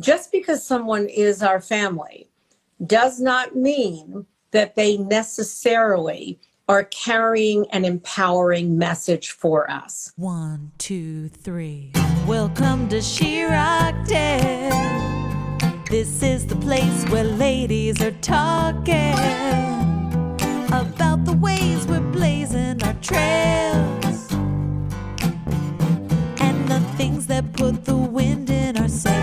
just because someone is our family does not mean that they necessarily are carrying an empowering message for us. 1, 2, 3. Welcome to She Rocked It. This is the place where ladies are talking about the ways we're blazing our trails and the things that put the wind in our sails.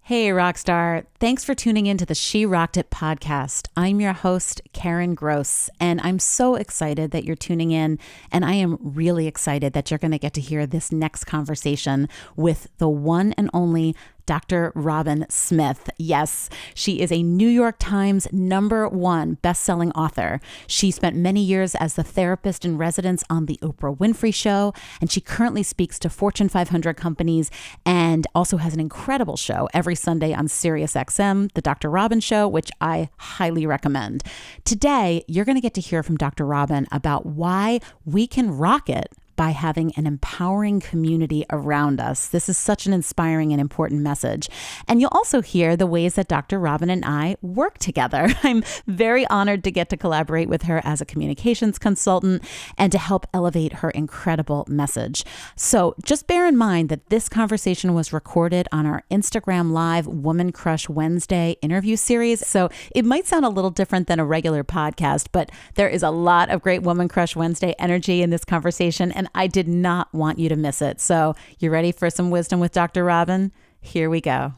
Hey, Rockstar. Thanks for tuning in to the She Rocked It podcast. I'm your host, Karen Gross, and I'm so excited that you're tuning in, and I am really excited that you're going to get to hear this next conversation with the one and only Dr. Robin Smith. Yes, she is a New York Times #1 best-selling author. She spent many years as the therapist in residence on the Oprah Winfrey Show, and she currently speaks to Fortune 500 companies and also has an incredible show every Sunday on SiriusXM, The Dr. Robin Show, which I highly recommend. Today, you're going to get to hear from Dr. Robin about why we can rock it by having an empowering community around us. This is such an inspiring and important message. And you'll also hear the ways that Dr. Robin and I work together. I'm very honored to get to collaborate with her as a communications consultant and to help elevate her incredible message. So just bear in mind that this conversation was recorded on our Instagram Live Woman Crush Wednesday interview series. So it might sound a little different than a regular podcast, but there is a lot of great Woman Crush Wednesday energy in this conversation, and I did not want you to miss it. So you ready for some wisdom with Dr. Robin? Here we go.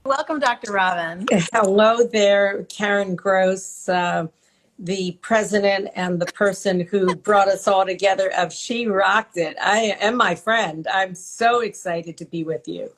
Welcome, Dr. Robin. Hello there, Karen Gross, the president and the person who brought us all together of She Rocked It. I am my friend. I'm so excited to be with you.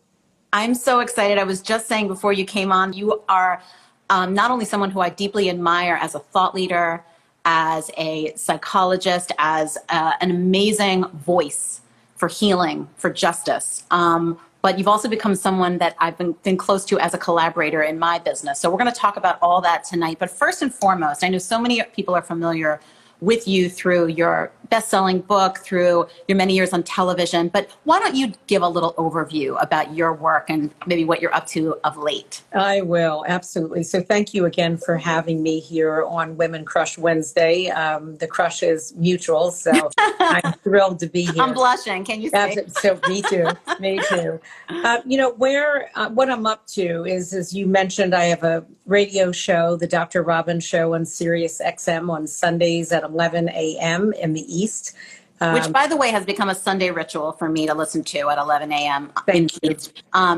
I'm so excited. I was just saying before you came on, you are not only someone who I deeply admire as a thought leader, as a psychologist, as an amazing voice for healing, for justice. But you've also become someone that I've been close to as a collaborator in my business. So we're going to talk about all that tonight. But first and foremost, I know so many people are familiar with you through your best-selling book, through your many years on television. But why don't you give a little overview about your work and maybe what you're up to of late? I will, absolutely. So thank you again for having me here on Women Crush Wednesday. The crush is mutual, so I'm thrilled to be here. I'm blushing. Can you say? So me too. Me too. What I'm up to is, as you mentioned, I have a radio show, the Dr. Robin Show on SiriusXM on Sundays at 11 a.m. in the East. Which, by the way, has become a Sunday ritual for me to listen to at 11 a.m. Thank you.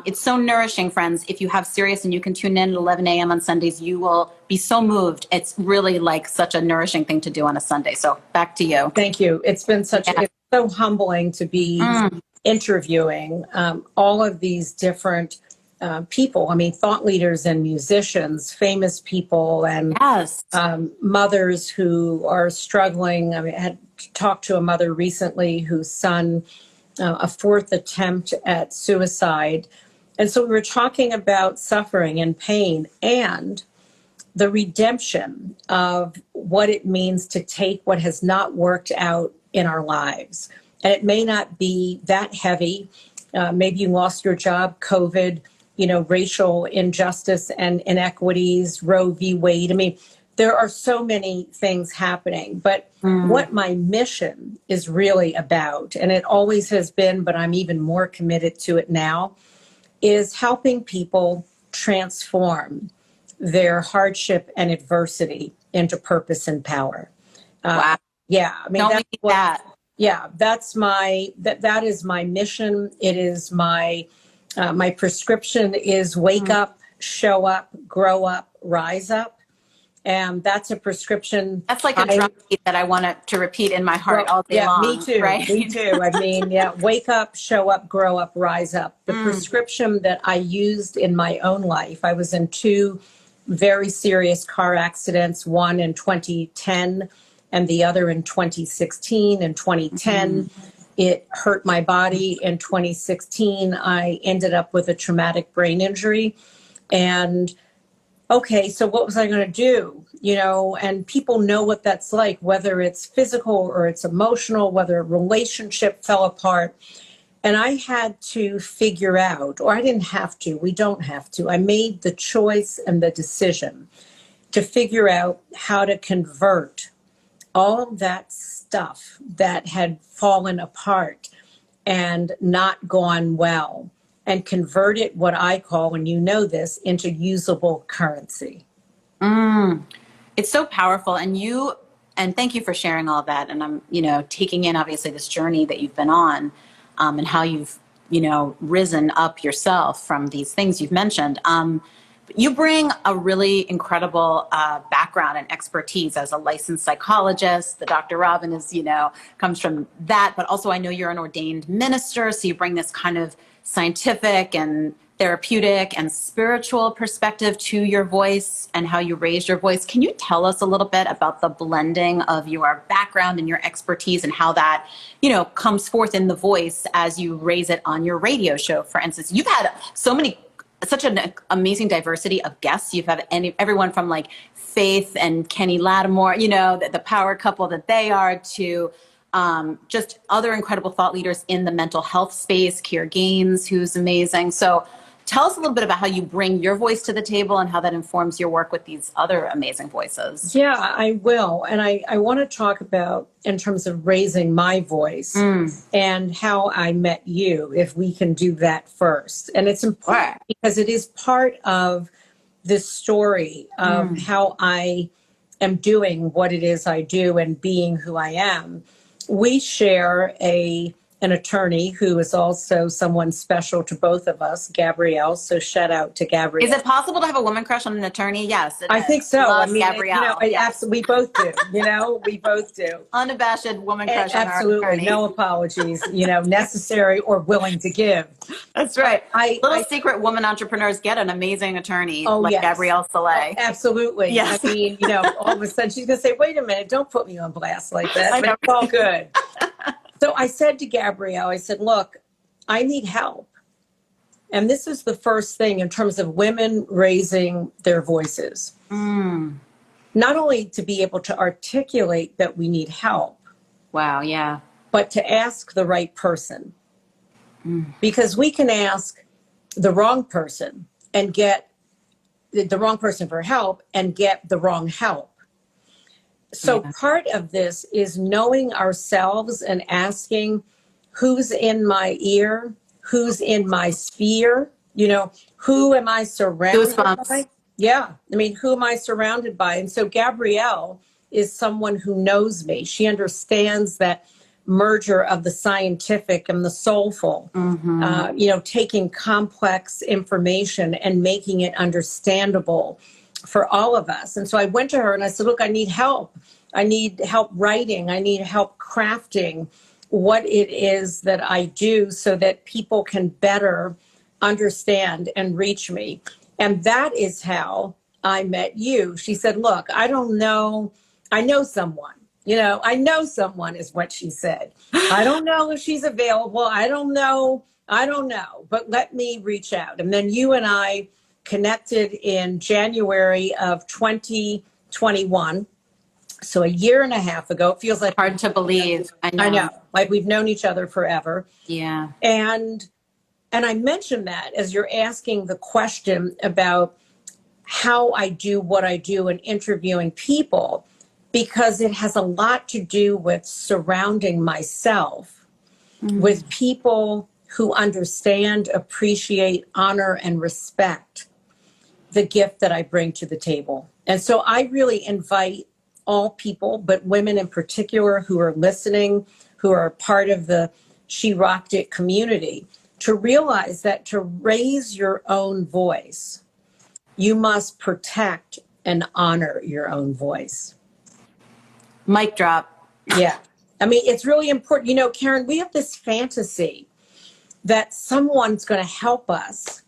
It's so nourishing, friends. If you have Sirius and you can tune in at 11 a.m. on Sundays, you will be so moved. It's really like such a nourishing thing to do on a Sunday. So back to you. Thank you. It's been it's so humbling to be interviewing all of these different people. I mean, thought leaders and musicians, famous people, and yes. Mothers who are struggling. I mean, I had talked to a mother recently whose son, a fourth attempt at suicide. And so we were talking about suffering and pain and the redemption of what it means to take what has not worked out in our lives. And it may not be that heavy. Maybe you lost your job, COVID, racial injustice and inequities, Roe v. Wade. I mean, there are so many things happening, but what my mission is really about, and it always has been, but I'm even more committed to it now, is helping people transform their hardship and adversity into purpose and power. Wow. Yeah. I mean, that is my mission. It is my prescription is wake up, show up, grow up, rise up. And that's a prescription. That's like a drum beat that I want to repeat in my heart all day long. Me too. Right? Me too. I mean, wake up, show up, grow up, rise up. The prescription that I used in my own life, I was in 2 very serious car accidents, one in 2010 and the other in 2016. In 2010, it hurt my body. In 2016, I ended up with a traumatic brain injury. And okay, so what was I going to do? And people know what that's like, whether it's physical or it's emotional, whether a relationship fell apart. And I had to figure out, or I didn't have to, we don't have to. I made the choice and the decision to figure out how to convert all of that stuff that had fallen apart and not gone well, and convert it, what I call, and you know this, into usable currency. It's so powerful. And thank you for sharing all that. And I'm, taking in obviously this journey that you've been on, and how you've, risen up yourself from these things you've mentioned. You bring a really incredible background and expertise as a licensed psychologist. The Dr. Robin is, comes from that, but also I know you're an ordained minister. So you bring this kind of scientific and therapeutic and spiritual perspective to your voice and how you raised your voice. Can you tell us a little bit about the blending of your background and your expertise and how that, comes forth in the voice as you raise it on your radio show? For instance, you've had such an amazing diversity of guests. You've had everyone from like Faith and Kenny Lattimore, the power couple that they are, to just other incredible thought leaders in the mental health space, Keir Gaines, who's amazing. So tell us a little bit about how you bring your voice to the table and how that informs your work with these other amazing voices. Yeah, I will. And I want to talk about, in terms of raising my voice, and how I met you, if we can do that first. And it's important because it is part of this story of how I am doing what it is I do and being who I am. We share an attorney who is also someone special to both of us, Gabrielle. So shout out to Gabrielle. Is it possible to have a woman crush on an attorney? Yes, I think so. Love Gabrielle. Absolutely, we both do. We both do. Unabashed woman crush on our Absolutely, attorney. no apologies. Necessary or willing to give. That's right. Secret woman entrepreneurs get an amazing attorney Gabrielle Saleh. Absolutely. Yes. I mean, all of a sudden she's going to say, "Wait a minute, don't put me on blast like that." But it's all good. So I said to Gabrielle, I said, "Look, I need help." And this is the first thing in terms of women raising their voices. Not only to be able to articulate that we need help. Wow, yeah. But to ask the right person. Because we can ask the wrong person and get the wrong person for help and get the wrong help. So part of this is knowing ourselves and asking who's in my ear, who's in my sphere, who am I surrounded by? Yeah. I mean, who am I surrounded by? And so Gabrielle is someone who knows me. She understands that merger of the scientific and the soulful, taking complex information and making it understandable for all of us. And so I went to her and I said, "Look, I need help. I need help writing. I need help crafting what it is that I do so that people can better understand and reach me." And that is how I met you. She said, "Look, I don't know. I know someone. I know someone," is what she said. "I don't know if she's available. I don't know. But let me reach out." And then you and I connected in January of 2021. So a year and a half ago. It feels like hard to believe. I know. Like we've known each other forever. Yeah. And I mentioned that as you're asking the question about how I do what I do in interviewing people, because it has a lot to do with surrounding myself with people who understand, appreciate, honor, and respect the gift that I bring to the table. And so I really invite all people, but women in particular who are listening, who are part of the She Rocked It community, to realize that to raise your own voice, you must protect and honor your own voice. Mic drop. Yeah. I mean, it's really important. Karen, we have this fantasy that someone's going to help us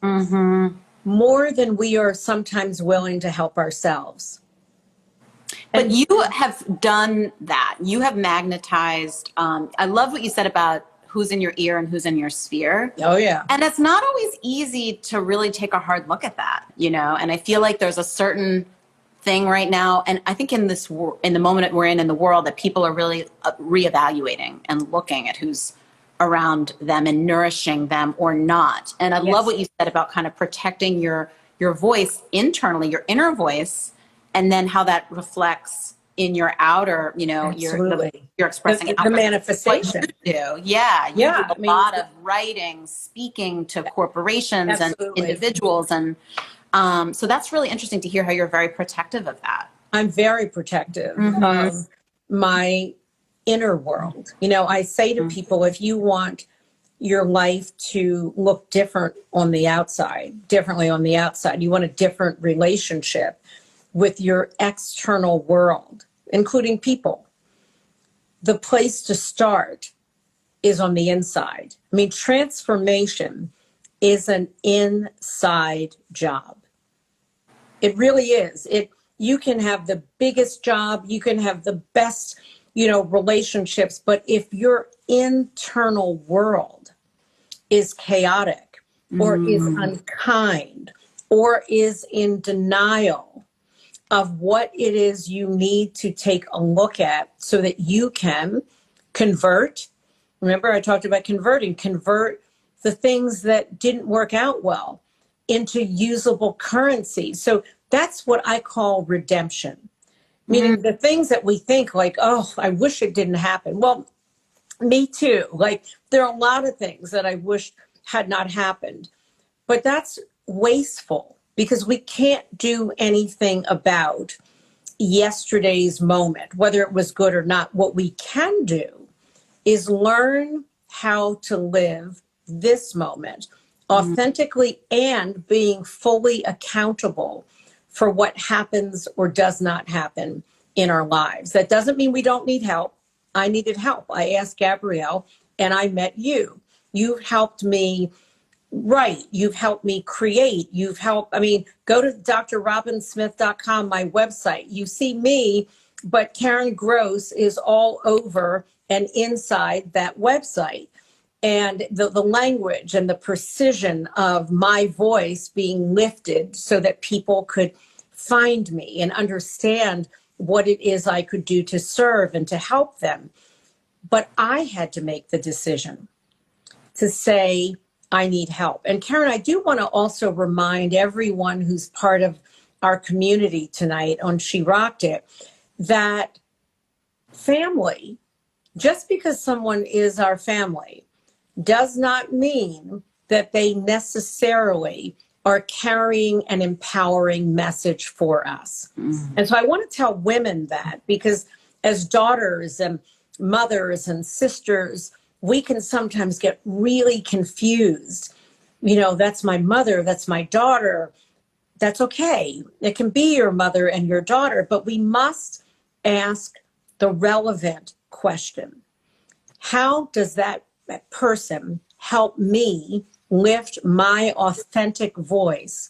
more than we are sometimes willing to help ourselves. But you have done that. You have magnetized. I love what you said about who's in your ear and who's in your sphere. Oh, yeah. And it's not always easy to really take a hard look at that, and I feel like there's a certain thing right now. And I think in the moment we're in the world, that people are really reevaluating and looking at who's around them and nourishing them or not. And I Yes. love what you said about kind of protecting your voice internally, your inner voice, and then how that reflects in your outer, Absolutely. you're expressing The outward. manifestation. What you do. Yeah. You Yeah, do a lot of writing, speaking to corporations Absolutely. and individuals. And so that's really interesting to hear how you're very protective of that. I'm very protective of my inner world. I say to people, if you want your life to look differently on the outside, you want a different relationship with your external world, including people, the place to start is on the inside. I mean, transformation is an inside job. It really is. You can have the biggest job, you can have the best, relationships, but if your internal world is chaotic or is unkind or is in denial of what it is you need to take a look at so that you can convert. Remember, I talked about convert the things that didn't work out well into usable currency. So that's what I call redemption, meaning the things that we think like, oh, I wish it didn't happen. Well, me too. Like, there are a lot of things that I wish had not happened, but that's wasteful because we can't do anything about yesterday's moment, whether it was good or not. What we can do is learn how to live this moment authentically and being fully accountable for what happens or does not happen in our lives. That doesn't mean we don't need help. I needed help. I asked Gabrielle and I met you. You've helped me write. You've helped me create. Go to drrobinsmith.com, my website. You see me, but Karen Gross is all over and inside that website. And the language and the precision of my voice being lifted so that people could find me and understand what it is I could do to serve and to help them. But I had to make the decision to say, I need help. And Karen, I do want to also remind everyone who's part of our community tonight on She Rocked It, that family, just because someone is our family, does not mean that they necessarily are carrying an empowering message for us. And so I want to tell women that, because as daughters and mothers and sisters, we can sometimes get really confused. That's my mother, that's my daughter. That's okay. It can be your mother and your daughter, but we must ask the relevant question. How does that person help me lift my authentic voice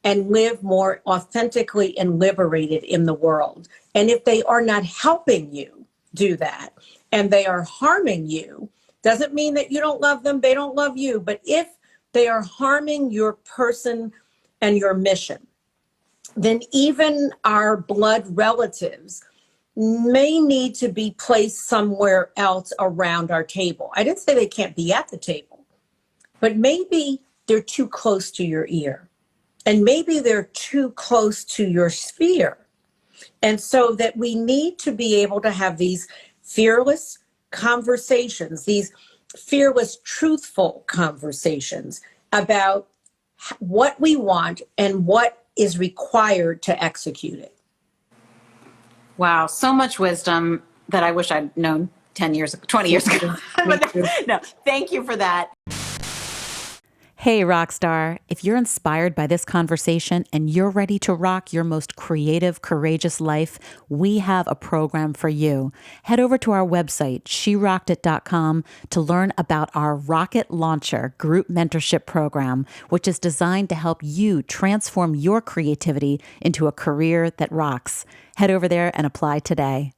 and live more authentically and liberated in the world? And if they are not helping you do that and they are harming you, doesn't mean that you don't love them, they don't love you. But if they are harming your person and your mission, then even our blood relatives may need to be placed somewhere else around our table. I didn't say they can't be at the table, but maybe they're too close to your ear, and maybe they're too close to your sphere. And so that we need to be able to have these fearless conversations, these fearless, truthful conversations about what we want and what is required to execute it. Wow, so much wisdom that I wish I'd known 10 years, 20 years ago. But no, thank you for that. Hey, Rockstar, if you're inspired by this conversation and you're ready to rock your most creative, courageous life, we have a program for you. Head over to our website, sherockedit.com, to learn about our Rocket Launcher group mentorship program, which is designed to help you transform your creativity into a career that rocks. Head over there and apply today.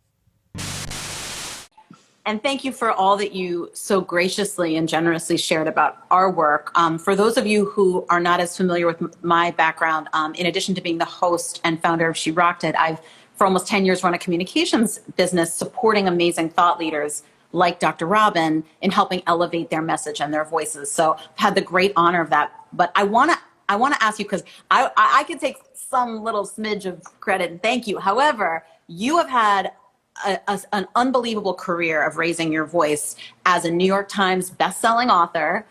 And thank you for all that you so graciously and generously shared about our work. For those of you who are not as familiar with my background, in addition to being the host and founder of She Rocked It, I've for almost 10 years run a communications business supporting amazing thought leaders like Dr. Robin in helping elevate their message and their voices. So I've had the great honor of that. But I want to ask you, because I could take some little smidge of credit and thank you. However, you have had an unbelievable career of raising your voice as a New York Times bestselling author.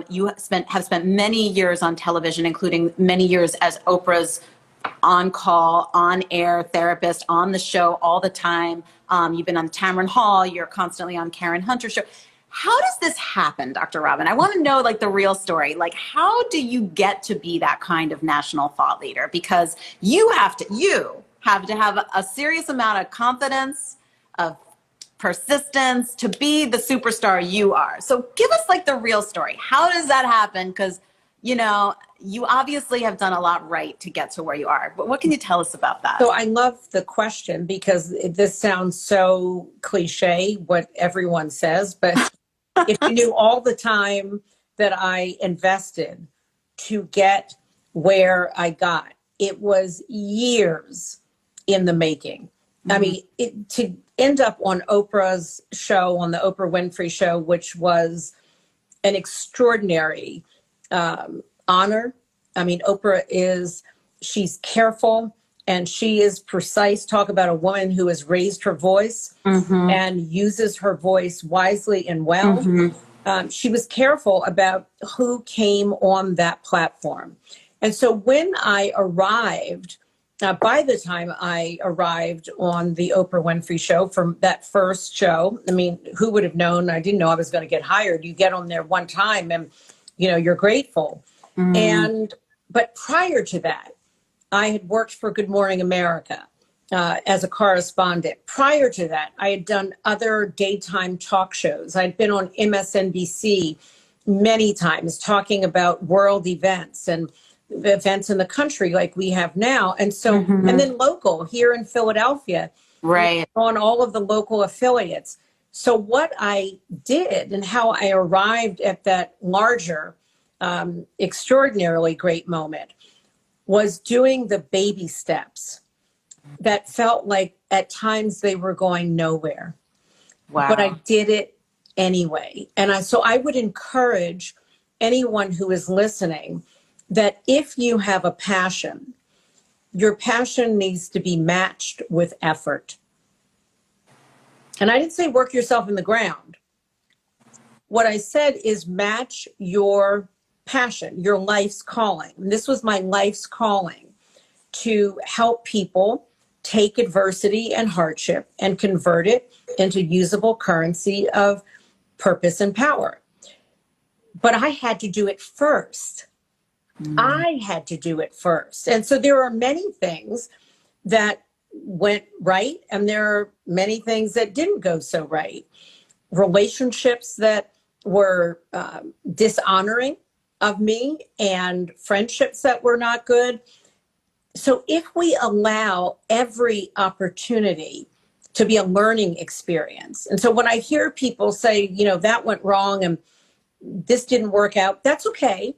You have spent many years on television, including many years as Oprah's on-call, on-air therapist on the show all the time. You've been on Tamron Hall. You're constantly on Karen Hunter's show. How does this happen, Dr. Robin? I want to know like the real story. Like, how do you get to be that kind of national thought leader? Because you have to have a serious amount of confidence, of persistence to be the superstar you are. So give us like the real story. How does that happen? Because, you know, you obviously have done a lot right to get to where you are. But what can you tell us about that? So I love the question because this sounds so cliche, what everyone says, but if you knew all the time that I invested to get where I got, it was years in the making. Mm-hmm. I mean, to end up on Oprah's show, on the Oprah Winfrey Show, which was an extraordinary honor. I mean, she's careful and she is precise. Talk about a woman who has raised her voice mm-hmm. and uses her voice wisely and well. Mm-hmm. She was careful about who came on that platform. And so when I arrived, by the time I arrived on the Oprah Winfrey Show from that first show, I mean, who would have known? I didn't know I was going to get hired. You get on there one time and, you know, you're grateful. Mm. But prior to that, I had worked for Good Morning America as a correspondent. Prior to that, I had done other daytime talk shows. I'd been on MSNBC many times talking about world events and events in the country like we have now. And so, mm-hmm. and then local here in Philadelphia, right, on all of the local affiliates. So what I did and how I arrived at that larger, extraordinarily great moment was doing the baby steps that felt like at times they were going nowhere. Wow. But I did it anyway. And so I would encourage anyone who is listening that if you have a passion, your passion needs to be matched with effort. And I didn't say work yourself in the ground. What I said is match your passion, your life's calling. And this was my life's calling, to help people take adversity and hardship and convert it into usable currency of purpose and power. But I had to do it first. I had to do it first. And so there are many things that went right, and there are many things that didn't go so right. Relationships that were dishonoring of me, and friendships that were not good. So if we allow every opportunity to be a learning experience, and so when I hear people say, you know, that went wrong and this didn't work out, that's okay.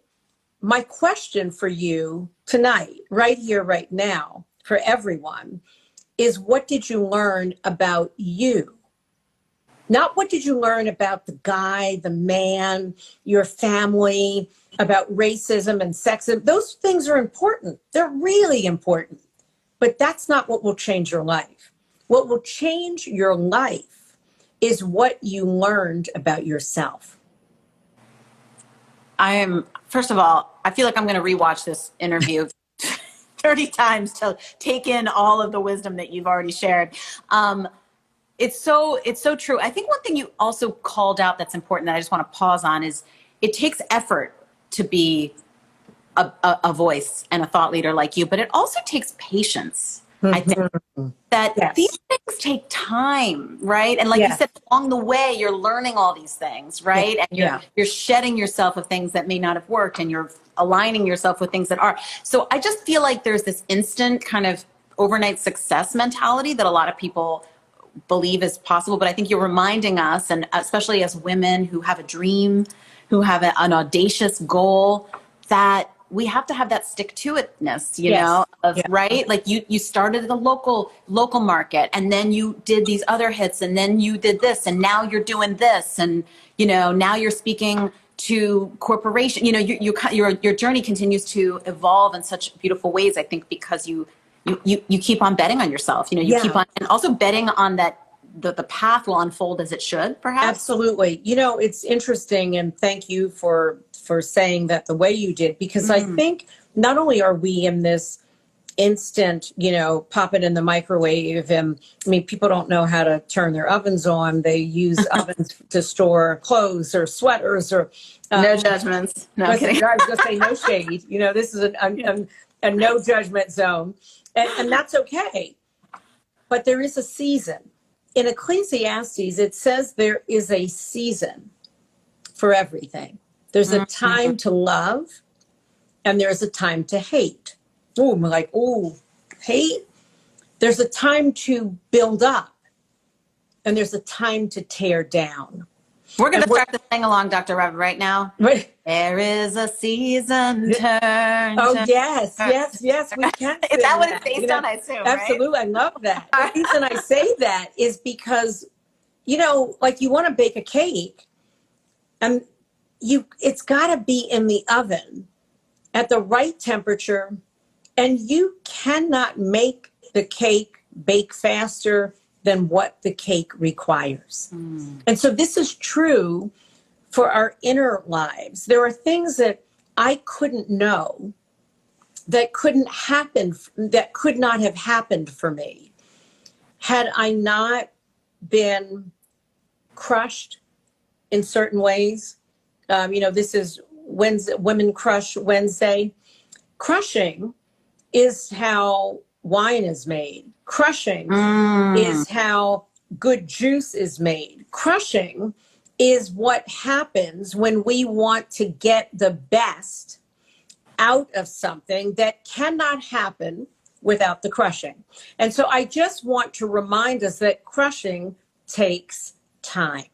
My question for you tonight, right here, right now, for everyone, is what did you learn about you? Not what did you learn about the guy, the man, your family, about racism and sexism. Those things are important. They're really important. But that's not what will change your life. What will change your life is what you learned about yourself. First of all, I feel like I'm going to rewatch this interview 30 times to take in all of the wisdom that you've already shared. It's so true. I think one thing you also called out that's important that I just want to pause on is it takes effort to be a voice and a thought leader like you, but it also takes patience. Mm-hmm. I think that yes. These things take time, right? And like yes. you said, along the way, you're learning all these things, right? Yeah. And you're shedding yourself of things that may not have worked, and you're aligning yourself with things that are. So I just feel like there's this instant kind of overnight success mentality that a lot of people believe is possible. But I think you're reminding us, and especially as women who have a dream, who have an audacious goal, that we have to have that stick to itness, Yes. of Yeah. right. Like you started the local market, and then you did these other hits, and then you did this, and now you're doing this, and now you're speaking to corporation. Your journey continues to evolve in such beautiful ways. I think because you keep on betting on yourself. You Yeah. keep on, and also betting on that the path will unfold as it should, perhaps. Absolutely. It's interesting, and thank you for saying that the way you did, because I think not only are we in this instant, pop it in the microwave, and I mean, people don't know how to turn their ovens on. They use ovens to store clothes or sweaters or no judgments. No, I'm kidding. I was going to say no shade. This is a no judgment zone, and that's okay. But there is a season. In Ecclesiastes, it says there is a season for everything. There's a time to love, and there's a time to hate. Oh, I'm like, hate? There's a time to build up, and there's a time to tear down. We're going to start the sing along, Dr. Rev, right now. Right. There is a season turn. Oh, turn, yes, turn. yes, we can. Is that what it's based on, I assume, absolutely, right? I love that. The reason I say that is because, like you want to bake a cake, and it's got to be in the oven at the right temperature, and you cannot make the cake bake faster than what the cake requires. And so this is true for our inner lives. There are things that I couldn't know, that couldn't happen, that could not have happened for me had I not been crushed in certain ways. This is Wednesday, Women Crush Wednesday. Crushing is how wine is made. Crushing is how good juice is made. Crushing is what happens when we want to get the best out of something that cannot happen without the crushing. And so I just want to remind us that crushing takes time.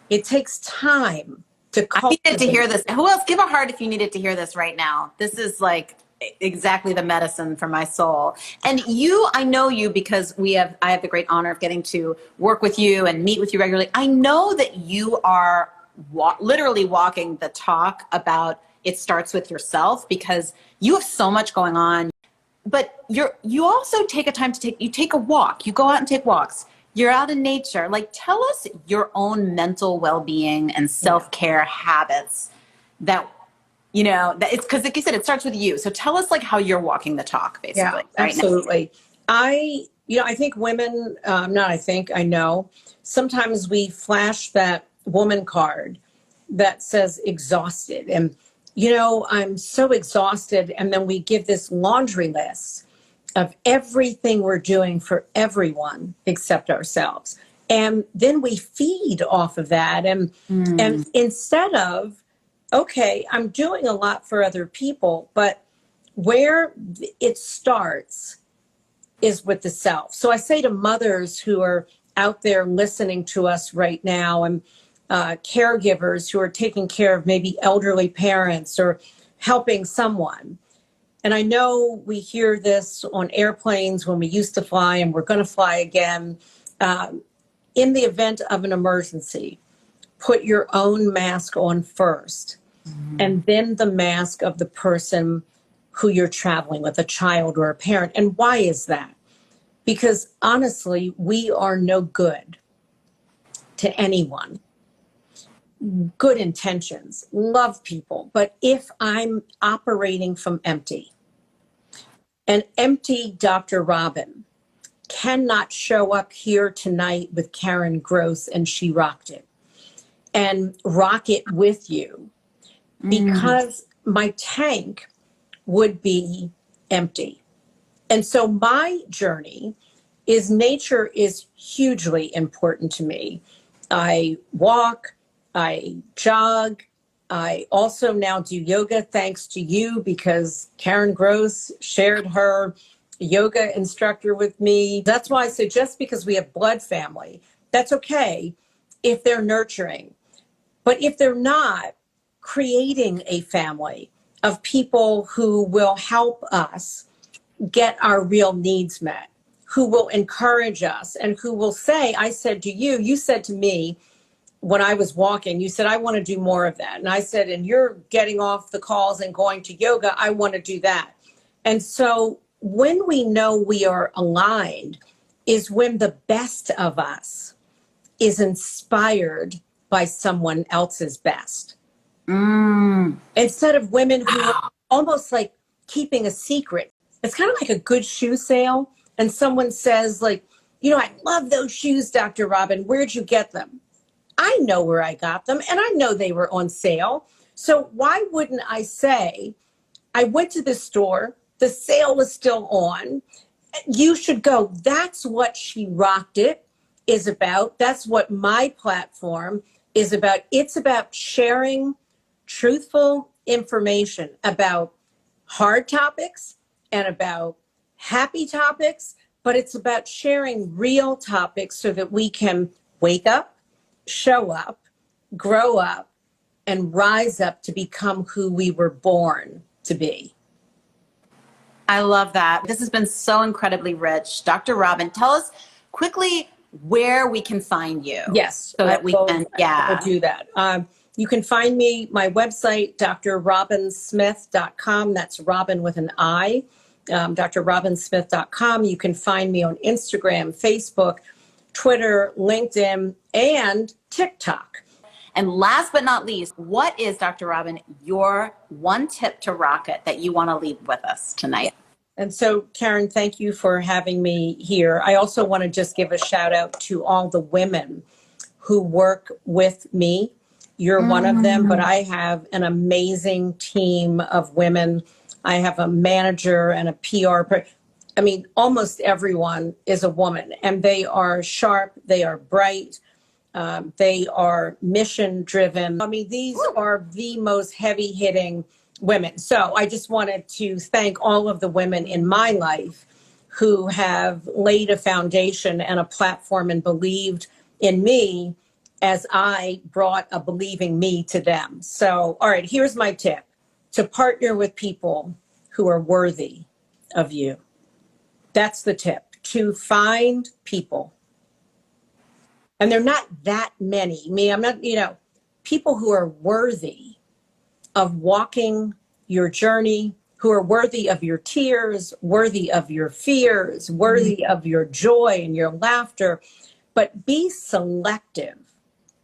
It takes time to cultivate. I needed to hear this. Who else? Give a heart if you needed to hear this right now. This is like exactly the medicine for my soul. And I know you because I have the great honor of getting to work with you and meet with you regularly. I know that you are literally walking the talk about it starts with yourself, because you have so much going on. But you also take a time you take a walk. You go out and take walks. You're out in nature. Like, tell us your own mental well-being and self-care habits that that it's, because like you said, it starts with you. So tell us like how you're walking the talk, basically. Yeah, absolutely. I think women, I know, sometimes we flash that woman card that says exhausted. And, I'm so exhausted. And then we give this laundry list of everything we're doing for everyone except ourselves. And then we feed off of that. And instead of, okay, I'm doing a lot for other people, but where it starts is with the self. So I say to mothers who are out there listening to us right now, and caregivers who are taking care of maybe elderly parents or helping someone. And I know we hear this on airplanes when we used to fly, and we're going to fly again. In the event of an emergency, put your own mask on first, and then the mask of the person who you're traveling with, a child or a parent. And why is that? Because honestly, we are no good to anyone. Good intentions, love people. But if I'm operating from empty, an empty Dr. Robin cannot show up here tonight with Karen Gross and She Rocked It and rock it with you, because my tank would be empty. And so my journey is, nature is hugely important to me. I walk, I jog. I also now do yoga thanks to you, because Karen Gross shared her yoga instructor with me. That's why I say, just because we have blood family, that's okay if they're nurturing. But if they're not, creating a family of people who will help us get our real needs met, who will encourage us, and who will say, I said to you, you said to me when I was walking, you said, I want to do more of that. And I said, and you're getting off the calls and going to yoga, I want to do that. And so when we know we are aligned is when the best of us is inspired by someone else's best. Instead of women who are almost like keeping a secret. It's kind of like a good shoe sale. And someone says like, I love those shoes, Dr. Robin. Where'd you get them? I know where I got them and I know they were on sale. So why wouldn't I say, I went to the store, the sale is still on. You should go. That's what She Rocked It is about. That's what my platform is about. It's about sharing truthful information about hard topics and about happy topics, but it's about sharing real topics so that we can wake up, show up, grow up, and rise up to become who we were born to be. I love that. This has been so incredibly rich. Dr. Robin, tell us quickly where we can find you. Yes. So that we can, We'll do that. You can find me, my website, drrobinsmith.com. That's Robin with an I, drrobinsmith.com. You can find me on Instagram, Facebook, Twitter, LinkedIn, and TikTok. And last but not least, what is, Dr. Robin, your one tip to rock it that you want to leave with us tonight? And so, Karen, thank you for having me here. I also want to just give a shout out to all the women who work with me. You're one of them, but I have an amazing team of women. I have a manager and a PR. Almost everyone is a woman, and they are sharp. They are bright. They are mission driven. These are the most heavy hitting women. So I just wanted to thank all of the women in my life who have laid a foundation and a platform and believed in me as I brought a believing me to them. So, all right, here's my tip: to partner with people who are worthy of you. That's the tip, to find people. And they're not that many. I'm not, people who are worthy of walking your journey, who are worthy of your tears, worthy of your fears, worthy of your joy and your laughter. But be selective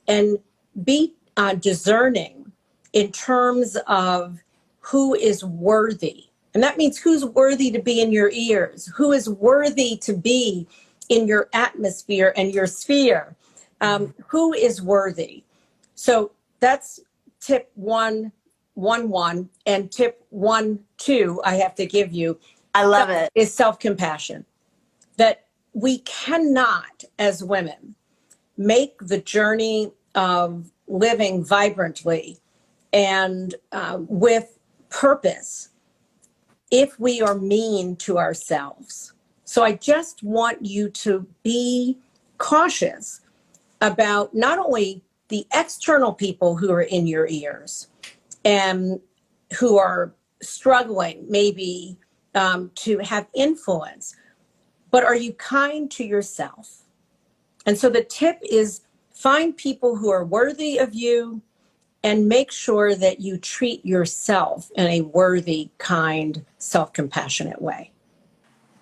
and be discerning in terms of who is worthy. And that means who's worthy to be in your ears, who is worthy to be in your atmosphere and your sphere, who is worthy. So that's tip 1.1. And tip 1.2, I have to give you. I love it. Is self-compassion. That we cannot, as women, make the journey of living vibrantly and with purpose if we are mean to ourselves. So I just want you to be cautious about not only the external people who are in your ears and who are struggling maybe to have influence, but are you kind to yourself? And so the tip is find people who are worthy of you and make sure that you treat yourself in a worthy, kind, self-compassionate way.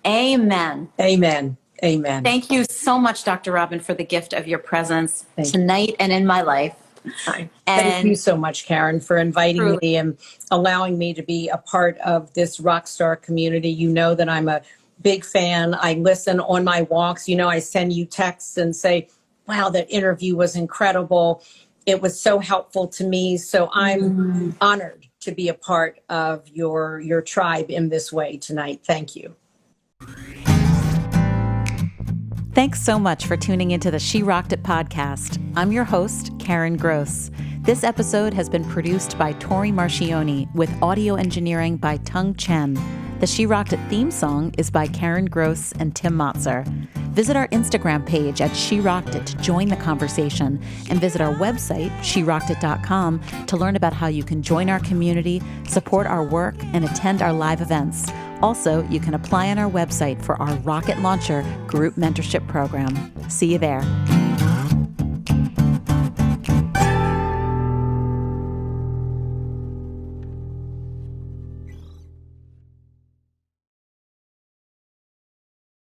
Amen. Amen. Amen. Thank you so much, Dr. Robin, for the gift of your presence tonight and in my life. Thank you so much, Karen, for inviting me and allowing me to be a part of this rock star community. You know that I'm a big fan. I listen on my walks. I send you texts and say, wow, that interview was incredible. It was so helpful to me. So I'm honored to be a part of your tribe in this way tonight. Thank you. Thanks so much for tuning into the She Rocked It podcast. I'm your host, Karen Gross. This episode has been produced by Tori Marchioni with audio engineering by Tung Chen. The She Rocked It theme song is by Karen Gross and Tim Motzer. Visit our Instagram page at She Rocked It to join the conversation, and visit our website, sherockedit.com, to learn about how you can join our community, support our work, and attend our live events. Also, you can apply on our website for our Rocket Launcher group mentorship program. See you there.